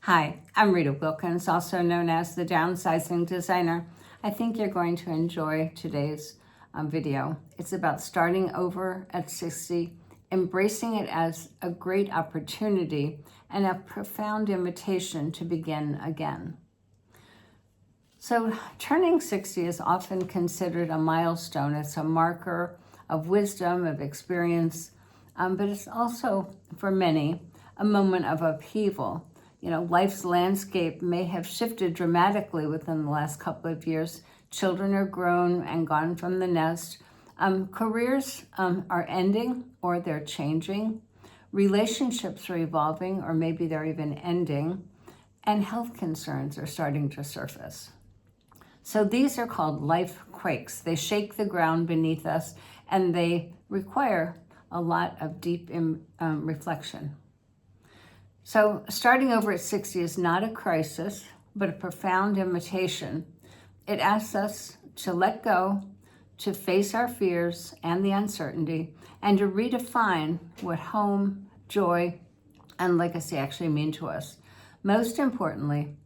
Hi, I'm Rita Wilkins, also known as the Downsizing Designer. I think you're going to enjoy today's video. It's about starting over at 60, embracing it as a great opportunity and a profound invitation to begin again. So turning 60 is often considered a milestone. It's a marker of wisdom, of experience, but it's also, for many, a moment of upheaval. You know, life's landscape may have shifted dramatically within the last couple of years. Children are grown and gone from the nest. Careers are ending or they're changing. Relationships are evolving or maybe they're even ending. And health concerns are starting to surface. So these are called life quakes. They shake the ground beneath us and they require a lot of deep reflection. So starting over at 60 is not a crisis, but a profound invitation. It asks us to let go, to face our fears and the uncertainty, and to redefine what home, joy, and legacy actually mean to us. Most importantly,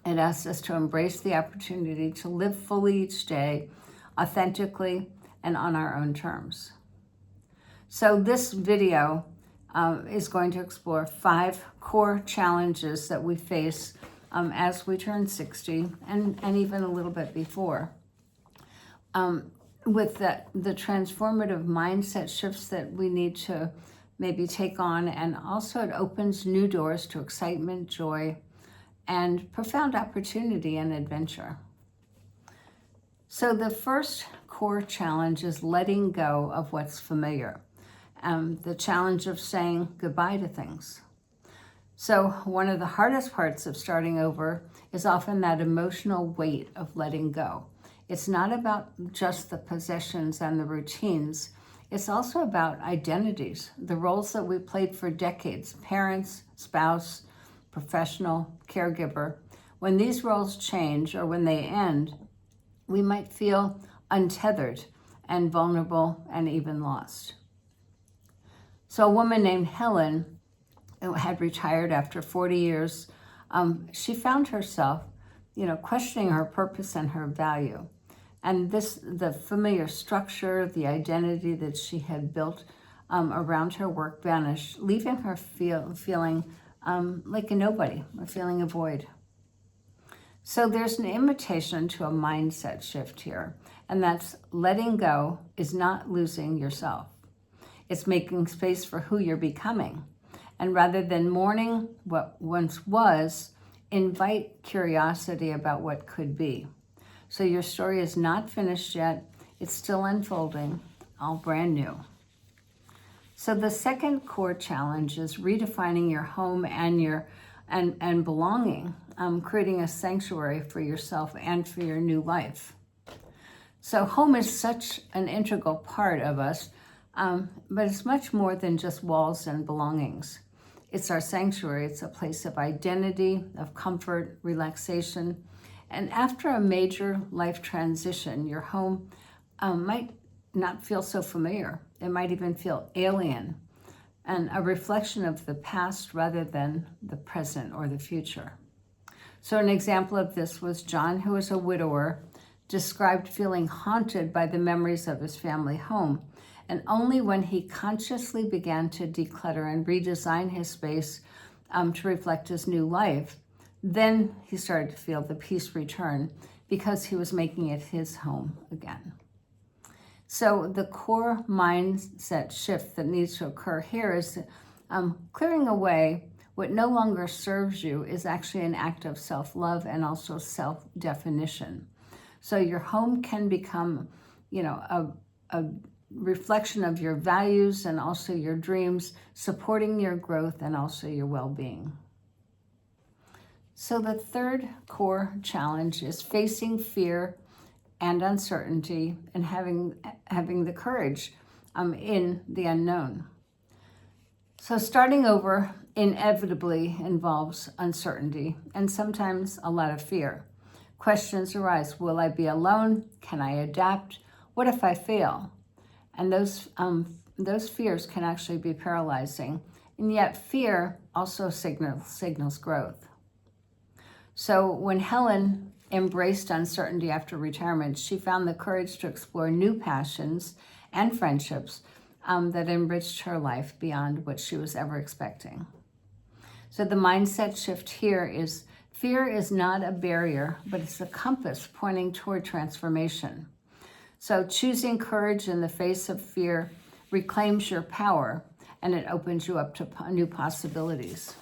it asks us to embrace the opportunity to live fully each day, authentically, and on our own terms. So this video is going to explore 5 core challenges that we face as we turn 60 and even a little bit before. With the transformative mindset shifts that we need to maybe take on, and also it opens new doors to excitement, joy, and profound opportunity and adventure. So the first core challenge is letting go of what's familiar. The challenge of saying goodbye to things. So one of the hardest parts of starting over is often that emotional weight of letting go. It's not about just the possessions and the routines. It's also about identities, the roles that we played for decades, parents, spouse, professional, caregiver. When these roles change or when they end, we might feel untethered and vulnerable and even lost. So a woman named Helen, who had retired after 40 years, she found herself, questioning her purpose and her value. And the familiar structure, the identity that she had built around her work vanished, leaving her feeling like a nobody, or feeling a void. So there's an invitation to a mindset shift here, and that's letting go is not losing yourself. It's making space for who you're becoming. And rather than mourning what once was, invite curiosity about what could be. So your story is not finished yet. It's still unfolding, all brand new. So the second core challenge is redefining your home and belonging, creating a sanctuary for yourself and for your new life. So home is such an integral part of us, but it's much more than just walls and belongings. It's our sanctuary. It's a place of identity, of comfort, relaxation. And after a major life transition, your home might not feel so familiar. It might even feel alien and a reflection of the past rather than the present or the future. So an example of this was John, who was a widower, described feeling haunted by the memories of his family home. And only when he consciously began to declutter and redesign his space to reflect his new life, then he started to feel the peace return because he was making it his home again. So the core mindset shift that needs to occur here is clearing away what no longer serves you is actually an act of self-love and also self-definition. So your home can become, a reflection of your values and also your dreams, supporting your growth and also your well-being. So the third core challenge is facing fear and uncertainty and having the courage in the unknown. So starting over inevitably involves uncertainty and sometimes a lot of fear. Questions arise. Will I be alone? Can I adapt? What if I fail? And those fears can actually be paralyzing. And yet fear also signals growth. So when Helen embraced uncertainty after retirement, she found the courage to explore new passions and friendships that enriched her life beyond what she was ever expecting. So the mindset shift here is fear is not a barrier, but it's a compass pointing toward transformation. So choosing courage in the face of fear reclaims your power, and it opens you up to new possibilities.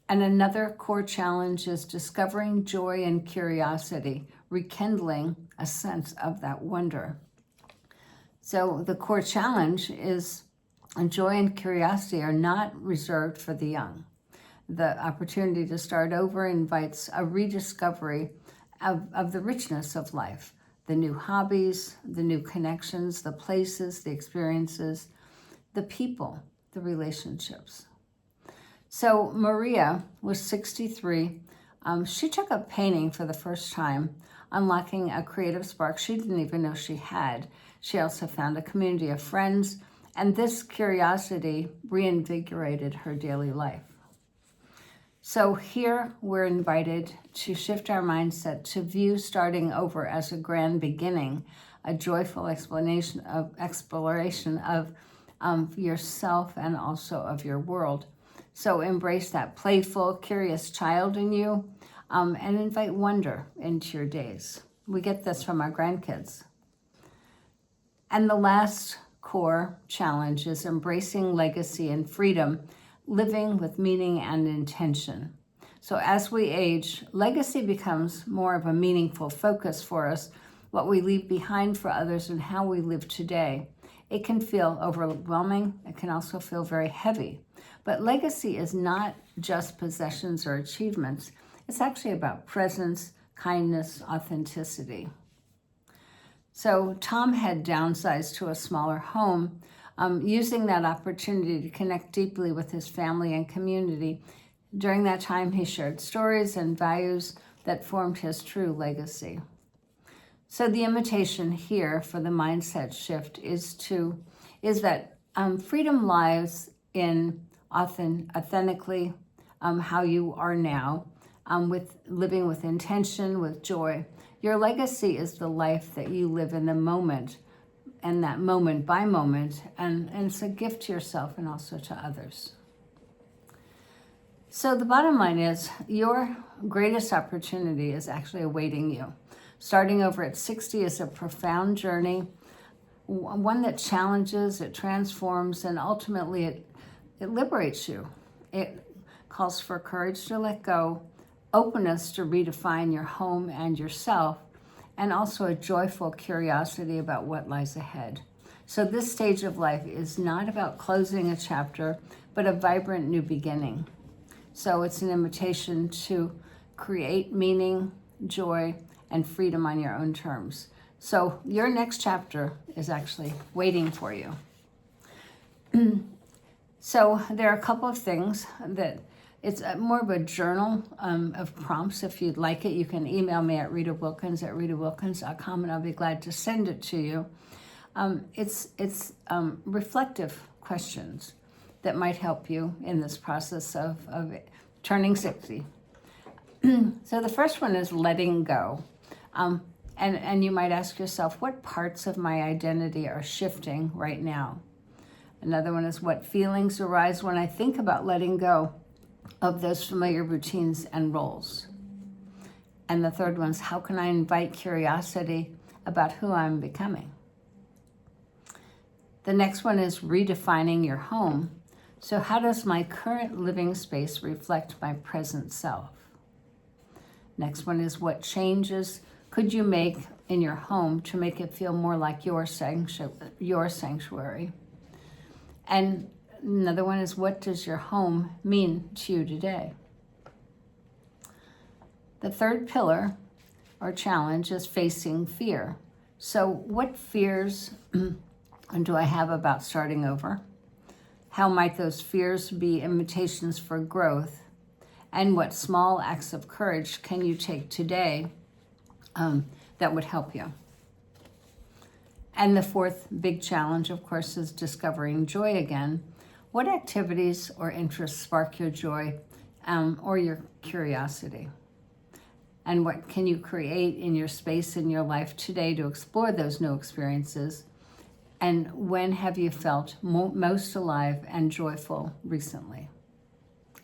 And another core challenge is discovering joy and curiosity, rekindling a sense of that wonder. So the core challenge is joy and curiosity are not reserved for the young. The opportunity to start over invites a rediscovery of the richness of life, the new hobbies, the new connections, the places, the experiences, the people, the relationships. So Maria was 63. She took up painting for the first time, unlocking a creative spark she didn't even know she had. She also found a community of friends, and this curiosity reinvigorated her daily life. So here we're invited to shift our mindset to view starting over as a grand beginning, a joyful exploration of yourself and also of your world. So embrace that playful, curious child in you and invite wonder into your days. We get this from our grandkids. And the last core challenge is embracing legacy and freedom, living with meaning and intention. So as we age, legacy becomes more of a meaningful focus for us, what we leave behind for others and how we live today. It can feel overwhelming. It can also feel very heavy. But legacy is not just possessions or achievements. It's actually about presence, kindness, authenticity. So Tom had downsized to a smaller home, using that opportunity to connect deeply with his family and community. During that time, he shared stories and values that formed his true legacy. So the invitation here for the mindset shift is that freedom lies in authentically how you are now, with living with intention, with joy. Your legacy is the life that you live in the moment, and that moment by moment, and it's a gift to yourself and also to others. So the bottom line is your greatest opportunity is actually awaiting you. Starting over at 60 is a profound journey, one that challenges, it transforms, and ultimately it liberates you. It calls for courage to let go, openness to redefine your home and yourself, and also a joyful curiosity about what lies ahead. So this stage of life is not about closing a chapter, but a vibrant new beginning. So it's an invitation to create meaning, joy, and freedom on your own terms. So your next chapter is actually waiting for you. So there are a couple of things that it's more of a journal of prompts. If you'd like it, you can email me at Rita Wilkins at ritawilkins.com, and I'll be glad to send it to you. It's reflective questions that might help you in this process of turning 60. So the first one is letting go. And you might ask yourself, what parts of my identity are shifting right now? Another one is, what feelings arise when I think about letting go of those familiar routines and roles? And the third one is, how can I invite curiosity about who I'm becoming? The next one is redefining your home. So how does my current living space reflect my present self? Next one is, what changes could you make in your home to make it feel more like your sanctuary? And another one is, what does your home mean to you today? The third pillar or challenge is facing fear. So what fears do I have about starting over? How might those fears be invitations for growth? And what small acts of courage can you take today that would help you? And the fourth big challenge, of course, is discovering joy again. What activities or interests spark your joy or your curiosity? And what can you create in your space in your life today to explore those new experiences? And when have you felt most alive and joyful recently?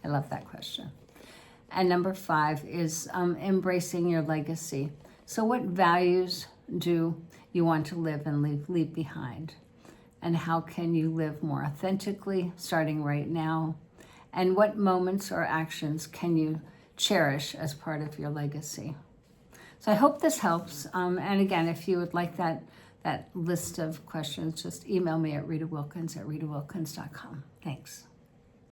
I love that question. And number 5 is embracing your legacy. So what values do you want to live and leave behind? And how can you live more authentically starting right now? And what moments or actions can you cherish as part of your legacy? So I hope this helps. And again, if you would like that list of questions, just email me at ritawilkins@ritawilkins.com. Thanks.